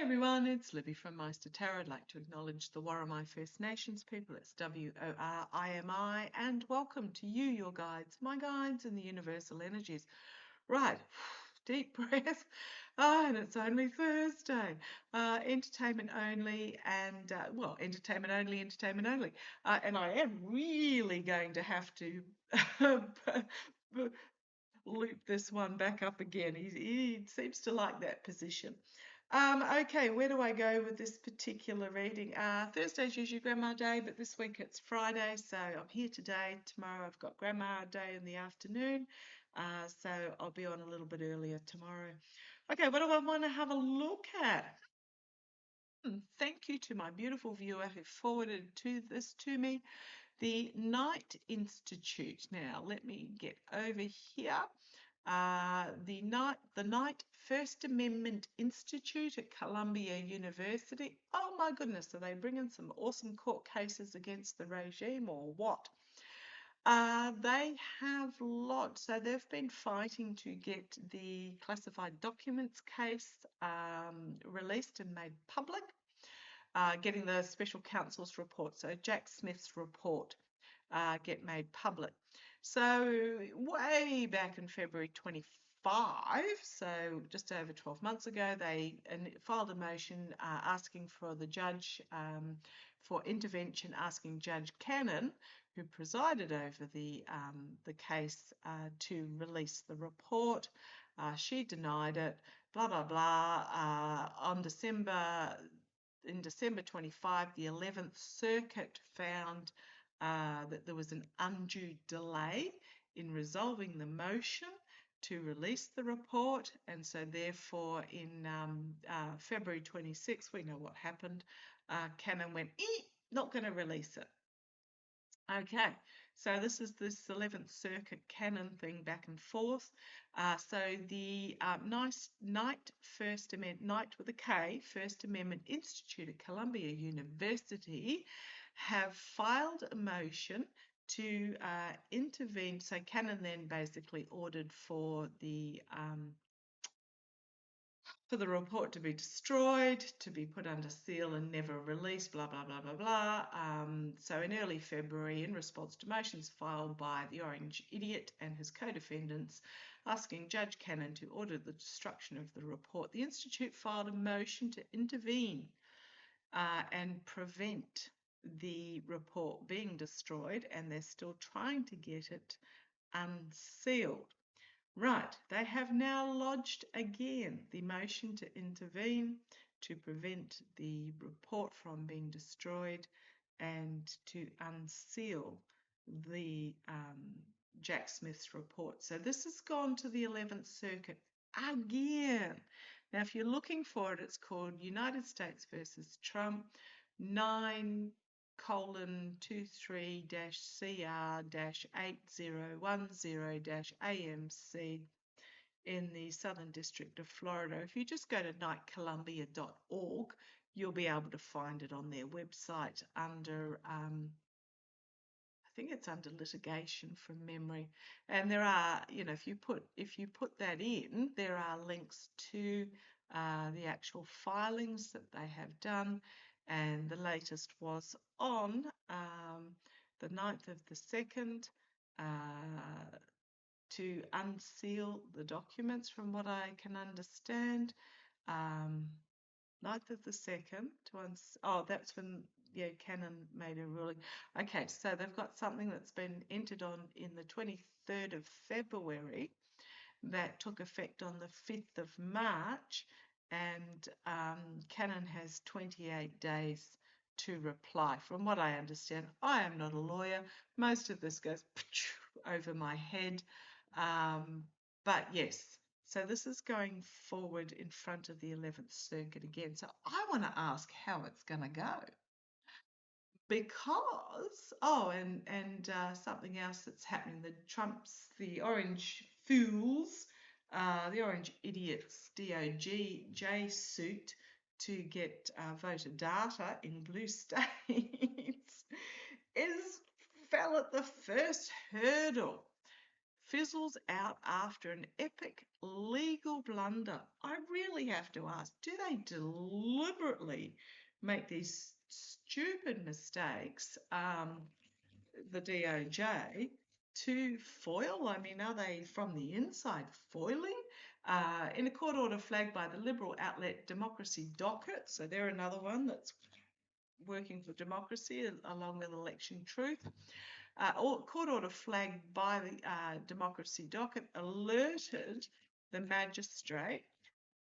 everyone, it's Libby from Meister Tarot. I'd like to acknowledge the Warramai First Nations people. It's WORIMI, and welcome to you, your guides, my guides, and the universal energies. Right, deep breath. And it's only Thursday. Entertainment only, and entertainment only. And I am really going to have to loop this one back up again. He seems to like that position. Okay, where do I go with this particular reading? Thursday's usually Grandma Day, but this week it's Friday, so I'm here today. Tomorrow I've got Grandma Day in the afternoon, so I'll be on a little bit earlier tomorrow. Okay, what do I want to have a look at? Thank you to my beautiful viewer who forwarded this to me. The Knight Institute. Now, let me get over here. The Knight First Amendment Institute at Columbia University. Oh my goodness, are they bringing some awesome court cases against the regime or what? They have lots. So they've been fighting to get the classified documents case released and made public, getting the special counsel's report, so Jack Smith's report, get made public. So way back in February 25, so just over 12 months ago, they filed a motion asking for the judge for intervention, asking Judge Cannon, who presided over the case, to release the report. She denied it, blah, blah, blah. In December 25, the 11th Circuit found that there was an undue delay in resolving the motion to release the report, and so therefore in February 26, we know what happened. Cannon went, not going to release it. Okay, so this is this 11th Circuit Cannon thing back and forth. So the Knight First Amendment, Knight with a K, First Amendment Institute at Columbia University have filed a motion to intervene. So Cannon then basically ordered for the report to be destroyed, to be put under seal and never released, blah, blah, blah, blah, blah. So in early February, in response to motions filed by the Orange Idiot and his co-defendants asking Judge Cannon to order the destruction of the report, the Institute filed a motion to intervene and prevent the report being destroyed, and they're still trying to get it unsealed. Right, they have now lodged again the motion to intervene to prevent the report from being destroyed and to unseal the Jack Smith's report. So this has gone to the 11th Circuit again. Now, if you're looking for it, it's called United States versus Trump 9:CR-8010-AMC in the Southern District of Florida. If you just go to knightcolumbia.org, you'll be able to find it on their website under I think it's under litigation from memory. And there are, if you put that in, there are links to the actual filings that they have done. And the latest was on the 9th of the 2nd to unseal the documents, from what I can understand. 9th of the 2nd that's when Cannon made a ruling. Okay, so they've got something that's been entered on in the 23rd of February that took effect on the 5th of March, and Cannon has 28 days to reply. From what I understand, I am not a lawyer. Most of this goes over my head, but yes. So this is going forward in front of the 11th Circuit again. So I want to ask how it's going to go. Because, something else that's happening, the Orange Fools, the Orange Idiots DOJ suit to get voter data in blue states fell at the first hurdle. fizzles out after an epic legal blunder. I really have to ask, do they deliberately make these stupid mistakes, the DOJ, to foil? I mean, are they from the inside foiling? In a court order flagged by the Liberal outlet Democracy Docket, so they're another one that's working for democracy along with Election Truth. Court order flagged by the Democracy Docket alerted the magistrate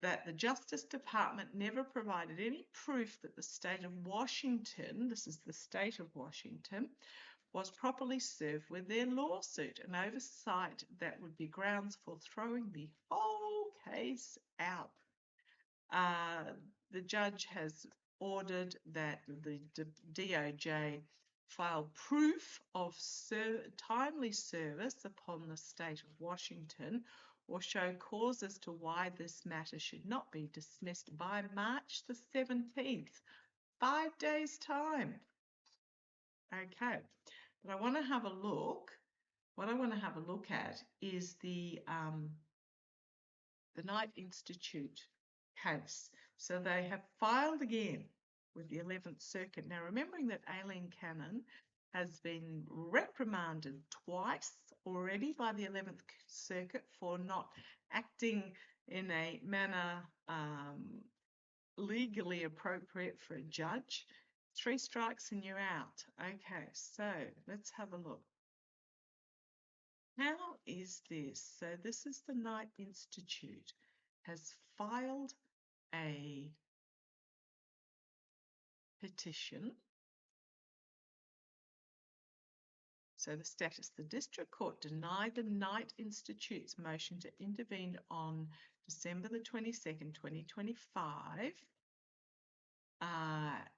that the Justice Department never provided any proof that the state of Washington, this is the state of Washington, was properly served with their lawsuit, an oversight that would be grounds for throwing the whole case out. The judge has ordered that the DOJ file proof of timely service upon the state of Washington, or show cause as to why this matter should not be dismissed by March the 17th, 5 days' time. Okay, but I want to have a look. What I want to have a look at is the Knight Institute case. So they have filed again with the 11th Circuit. Now, remembering that Aileen Cannon has been reprimanded twice already by the 11th Circuit for not acting in a manner legally appropriate for a judge. 3 strikes and you're out. Okay, so let's have a look. How is this? So this is the Knight Institute has filed a petition. So the status: the District Court denied the Knight Institute's motion to intervene on December the 22nd, 2025.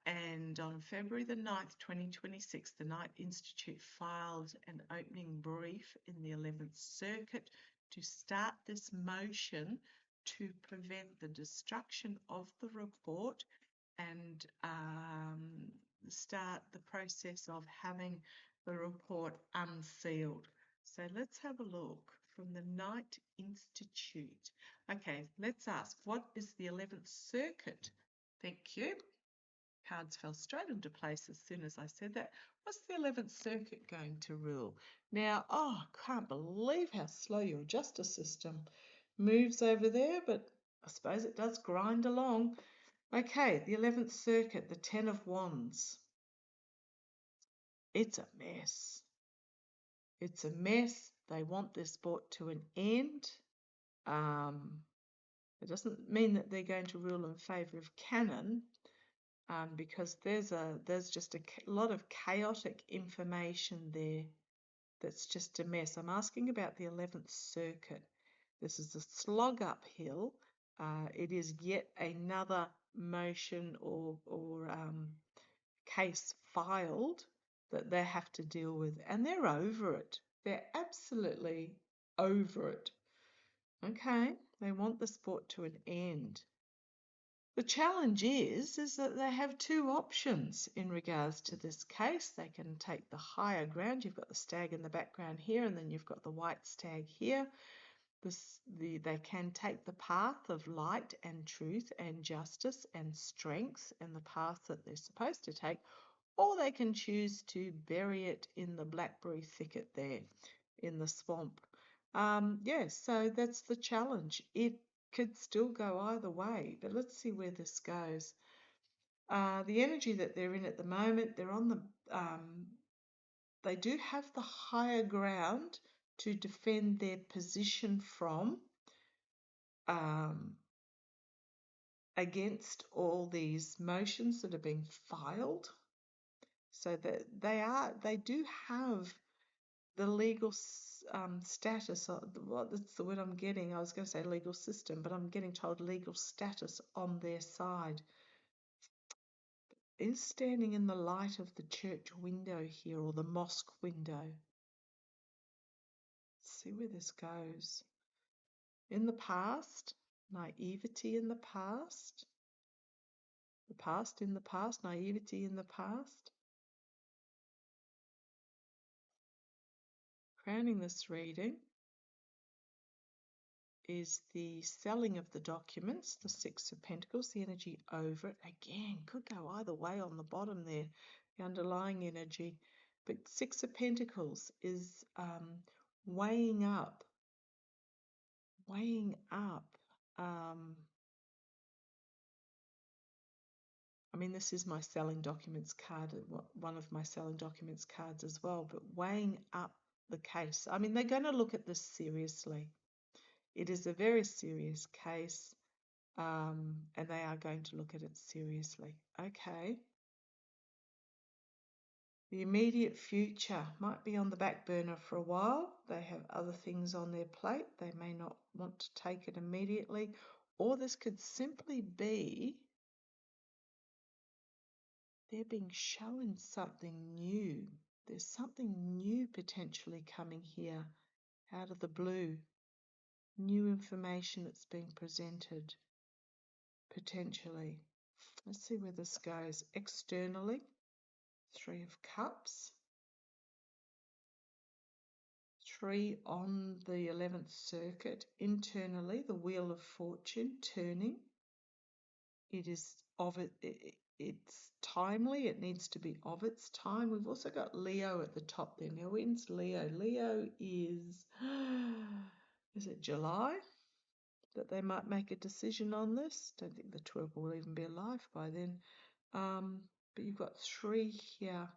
And on February the 9th, 2026, the Knight Institute filed an opening brief in the 11th Circuit to start this motion to prevent the destruction of the report and start the process of having the report unsealed. So let's have a look from the Knight Institute. Okay, let's ask, what is the 11th Circuit? Thank you. Cards fell straight into place as soon as I said that. What's the 11th Circuit going to rule? Now, I can't believe how slow your justice system moves over there, but I suppose it does grind along. Okay, the 11th Circuit, the 10 of Wands. It's a mess. It's a mess. They want this brought to an end. It doesn't mean that they're going to rule in favour of Cannon, because there's just a lot of chaotic information there that's just a mess. I'm asking about the 11th Circuit. This is a slog uphill. It is yet another motion or case filed that they have to deal with, and they're over it. They're absolutely over it. Okay, they want the sport to an end. The challenge is that they have 2 options in regards to this case. They can take the higher ground. You've got the stag in the background here, and then you've got the white stag here. They can take the path of light and truth and justice and strength, and the path that they're supposed to take, or they can choose to bury it in the blackberry thicket there in the swamp. So that's the challenge. It could still go either way, but let's see where this goes. The energy that they're in at the moment, they're on the they do have the higher ground to defend their position from against all these motions that are being filed. So that they do have the legal status. That's the word I'm getting. I was going to say legal system, but I'm getting told legal status on their side. Is standing in the light of the church window here, or the mosque window. Let's see where this goes. In the past, naivety in the past. The past in the past, naivety in the past. Crowning this reading, is the selling of the documents, the Six of Pentacles, the energy over it. Again, could go either way on the bottom there, the underlying energy. But Six of Pentacles is weighing up. I mean, this is my selling documents card, one of my selling documents cards as well, but weighing up the case. I mean, they're going to look at this seriously. It is a very serious case, and they are going to look at it seriously. Okay. The immediate future might be on the back burner for a while. They have other things on their plate. They may not want to take it immediately, or this could simply be they're being shown something new. There's something new potentially coming here out of the blue. New information that's being presented, potentially. Let's see where this goes. Externally, Three of Cups. 3 on the 11th circuit. Internally, the Wheel of Fortune turning. It is of it. It's timely. It needs to be of its time. We've also got Leo at the top there. Now, when's Leo? Leo is it July that they might make a decision on this? Don't think the 12 will even be alive by then. But you've got 3 here.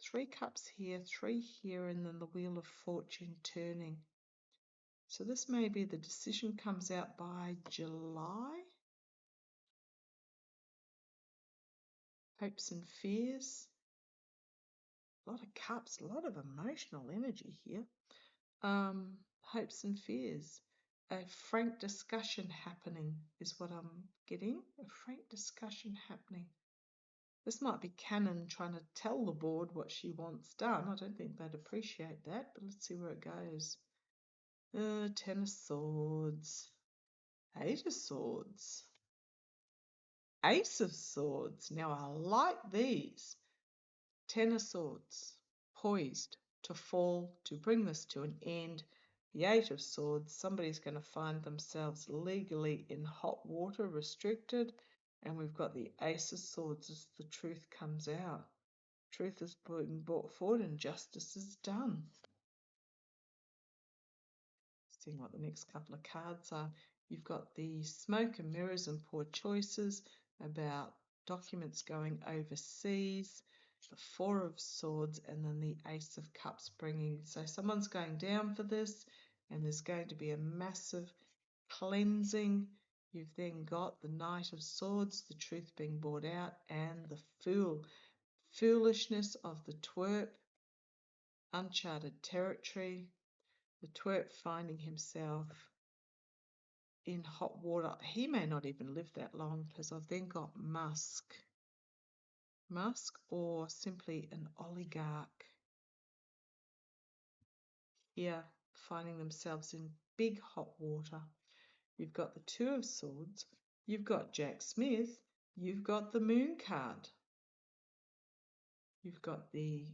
3 cups here, 3 here, and then the Wheel of Fortune turning. So this may be the decision comes out by July. Hopes and fears. A lot of cups, a lot of emotional energy here. Hopes and fears. A frank discussion happening is what I'm getting. A frank discussion happening. This might be Canon trying to tell the board what she wants done. I don't think they'd appreciate that, but let's see where it goes. Ten of Swords. Eight of Swords. Ace of Swords. Now I like these. Ten of Swords. Poised to fall, to bring this to an end. The Eight of Swords. Somebody's going to find themselves legally in hot water, restricted. And we've got the Ace of Swords as the truth comes out. Truth is being brought forward and justice is done. Seeing what the next couple of cards are. You've got the Smoke and Mirrors and Poor Choices about documents going overseas, the Four of Swords, and then the Ace of Cups bringing. So someone's going down for this, and there's going to be a massive cleansing. You've then got the Knight of Swords, the truth being brought out, and the foolishness of the twerp, uncharted territory. The twerp finding himself in hot water. He may not even live that long, because I've then got Musk. Musk, or simply an oligarch here finding themselves in big hot water. You've got the Two of Swords. You've got Jack Smith. You've got the Moon card. You've got the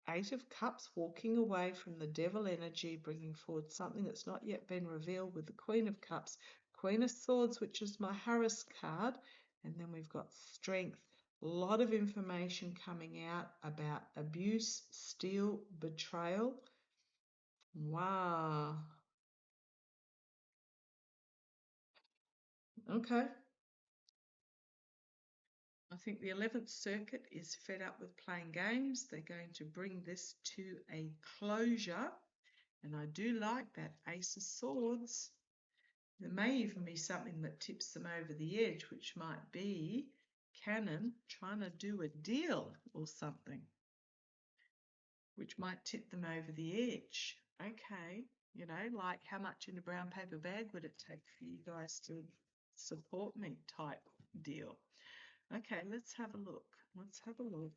Eight of Cups walking away from the devil energy, bringing forward something that's not yet been revealed with the Queen of Cups, Queen of Swords, which is my Harris card, and then we've got Strength. A lot of information coming out about abuse, steal, betrayal. Wow. Okay. I think the 11th Circuit is fed up with playing games. They're going to bring this to a closure. And I do like that Ace of Swords. There may even be something that tips them over the edge, which might be Canon trying to do a deal or something, which might tip them over the edge. Okay, you know, like how much in a brown paper bag would it take for you guys to support me type deal. Okay, let's have a look. Let's have a look.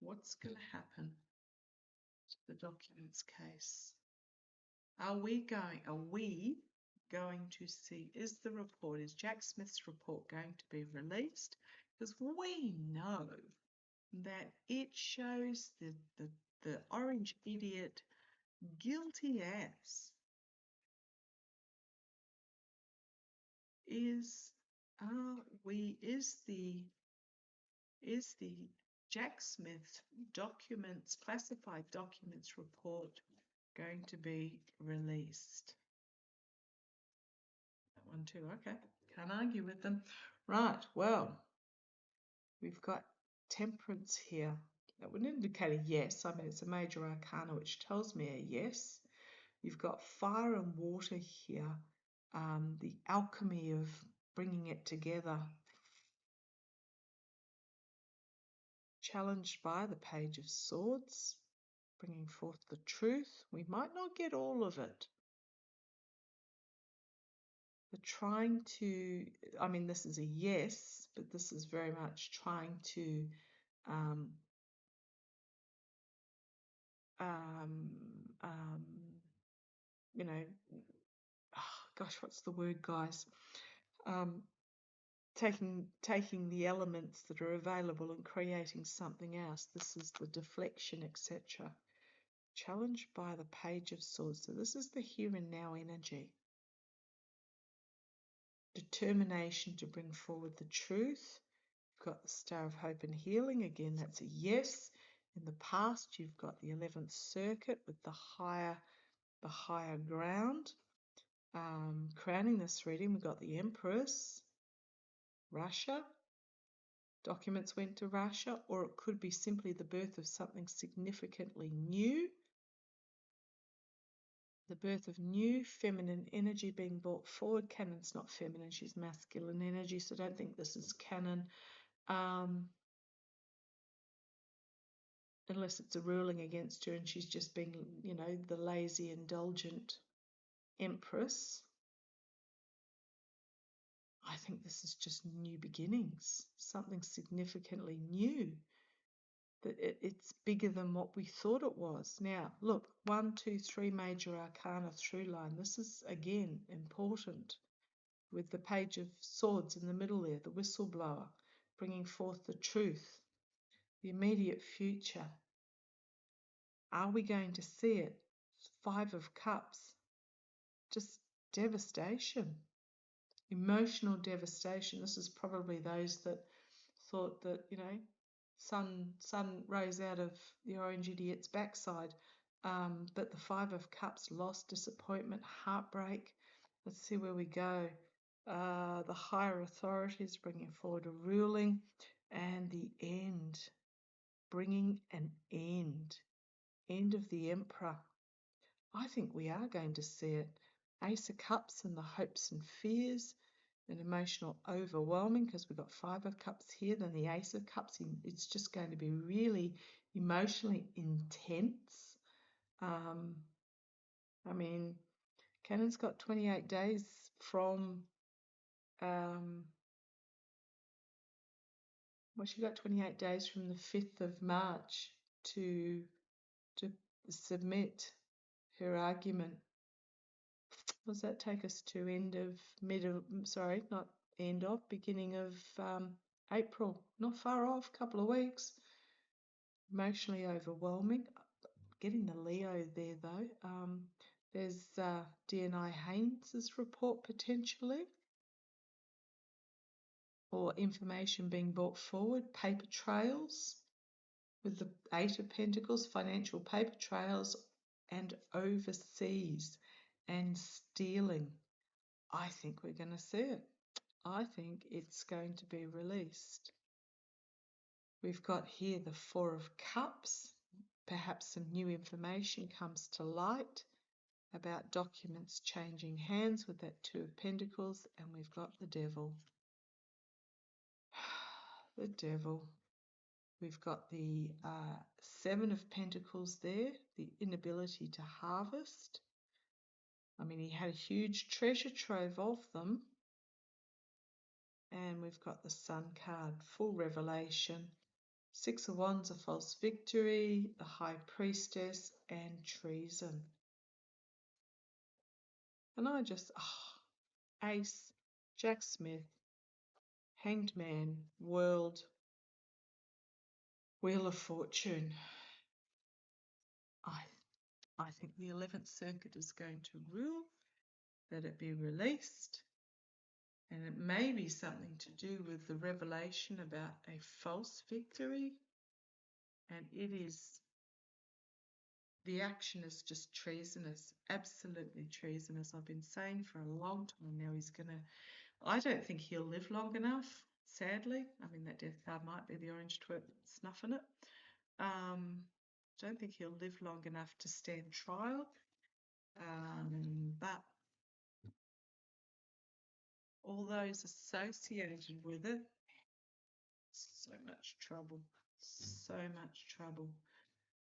What's going to happen to the documents case? Are we going to see, is Jack Smith's report going to be released? Because we know that it shows the orange idiot guilty as is the Jack Smith classified documents report going to be released? That one too, okay. Can't argue with them. Right, well, we've got Temperance here. That would indicate a yes. I mean, it's a major arcana, which tells me a yes. You've got fire and water here. The alchemy of bringing it together. Challenged by the Page of Swords, bringing forth the truth. We might not get all of it. But trying to, I mean, this is a yes, but this is very much trying to um, you know, oh gosh, what's the word, guys? Taking the elements that are available and creating something else. This is the deflection, etc. Challenged by the Page of Swords. So this is the here and now energy. Determination to bring forward the truth. You've got the Star of Hope and Healing. Again, that's a yes. In the past, you've got the 11th Circuit with the higher ground. Crowning this reading, we've got the Empress, Russia. Documents went to Russia, or it could be simply the birth of something significantly new. The birth of new feminine energy being brought forward. Canon's not feminine, she's masculine energy, so I don't think this is Canon. Unless it's a ruling against her and she's just being, the lazy, indulgent Empress. I think this is just new beginnings, something significantly new. That it's bigger than what we thought it was. Now, look, 1, 2, 3 major arcana through line. This is, again, important. With the Page of Swords in the middle there, the whistleblower, bringing forth the truth, the immediate future. Are we going to see it? 5 of Cups. Just devastation. Emotional devastation. This is probably those that thought that, sun rose out of the orange idiot's backside. But the 5 of Cups, loss, disappointment, heartbreak. Let's see where we go. The higher authorities bringing forward a ruling, and the end. Bringing an end. End of the Emperor. I think we are going to see it. Ace of Cups and the hopes and fears. An emotional overwhelming, because we've got 5 of Cups here, then the Ace of Cups. It's just going to be really emotionally intense. I mean, Canon's got 28 days from, she got 28 days from the 5th of March to submit her argument. Does that take us to beginning of April? Not far off, couple of weeks. Emotionally overwhelming. Getting the Leo there though. There's DNI Haynes's report potentially, or information being brought forward. Paper trails with the 8 of Pentacles, financial paper trails, and overseas and stealing. I think we're going to see it. I think it's going to be released. We've got here the 4 of Cups. Perhaps some new information comes to light about documents changing hands with that 2 of Pentacles, and we've got the Devil. The Devil. We've got the 7 of Pentacles there, the inability to harvest. I mean, he had a huge treasure trove of them. And we've got the Sun card, full revelation. 6 of Wands, a false victory, the High Priestess, and treason. And I just, Ace, Jack Smith, Hanged Man, World, Wheel of Fortune. I think the 11th Circuit is going to rule that it be released. And it may be something to do with the revelation about a false victory. And the action is just treasonous, absolutely treasonous. I've been saying for a long time now I don't think he'll live long enough, sadly. I mean, that death card might be the orange twerp snuffing it. Don't think he'll live long enough to stand trial. But all those associated with it, so much trouble. So much trouble.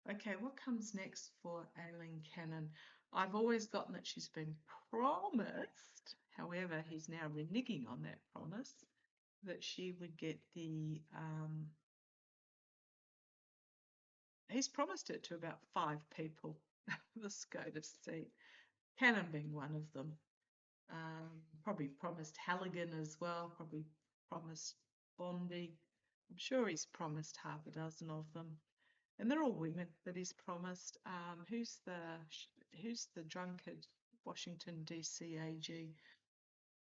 Okay, what comes next for Aileen Cannon? I've always gotten that she's been promised, however, he's now reneging on that promise, that she would get the, he's promised it to about 5 people, the SCOTUS seat, Cannon being one of them. Probably promised Halligan as well, probably promised Bondi. I'm sure he's promised half a dozen of them. And they're all women that he's promised. Who's the drunkard Washington DC AG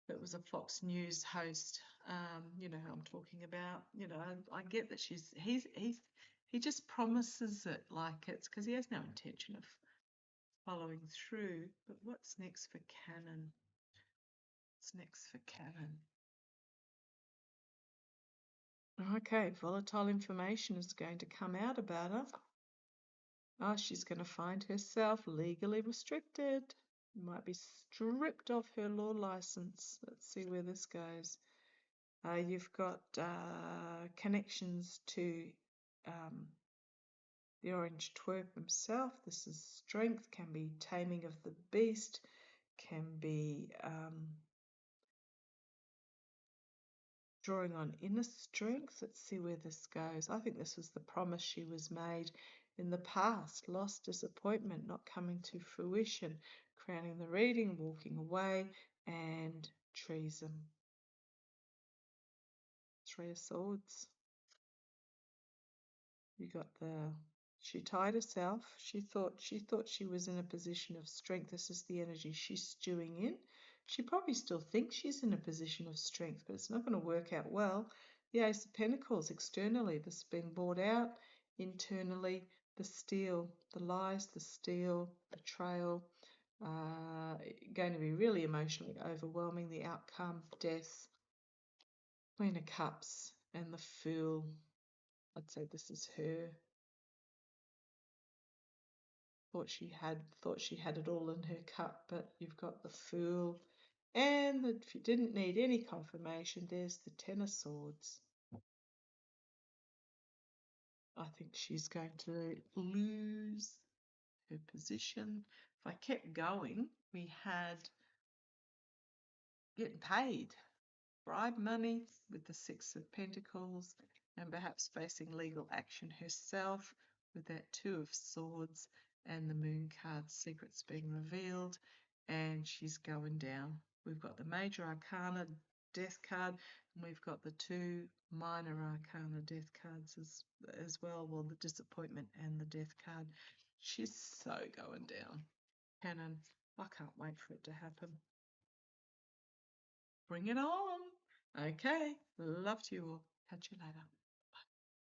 that was a Fox News host? You know who I'm talking about. You know, I get that he just promises it like it's because he has no intention of following through. But what's next for Cannon? What's next for Cannon? Okay, volatile information is going to come out about her. Oh, she's going to find herself legally restricted. Might be stripped of her law license. Let's see where this goes. You've got connections to the orange twerp himself. This is strength, can be taming of the beast, can be drawing on inner strength. Let's see where this goes. I think this was the promise she was made in the past. Loss, disappointment, not coming to fruition, crowning the reading, walking away, and treason. 3 of Swords. You got she tied herself. She thought she was in a position of strength. This is the energy she's stewing in. She probably still thinks she's in a position of strength, but it's not going to work out well. The Ace of Pentacles externally, this is being brought out. Internally, the steal, the lies, the steal, betrayal, going to be really emotionally overwhelming. The outcome, death, Queen of Cups, and the Fool. I'd say this is her. Thought she had it all in her cup, but you've got the Fool. And if you didn't need any confirmation, there's the 10 of Swords. I think she's going to lose her position. If I kept going, we had getting paid, bribe money with the 6 of Pentacles, and perhaps facing legal action herself with that 2 of Swords and the Moon card, secrets being revealed, and she's going down. We've got the Major Arcana Death card, and we've got the 2 Minor Arcana Death cards as well. Well, the Disappointment and the Death card. She's so going down. Cannon, I can't wait for it to happen. Bring it on. Okay, love to you all. Catch you later.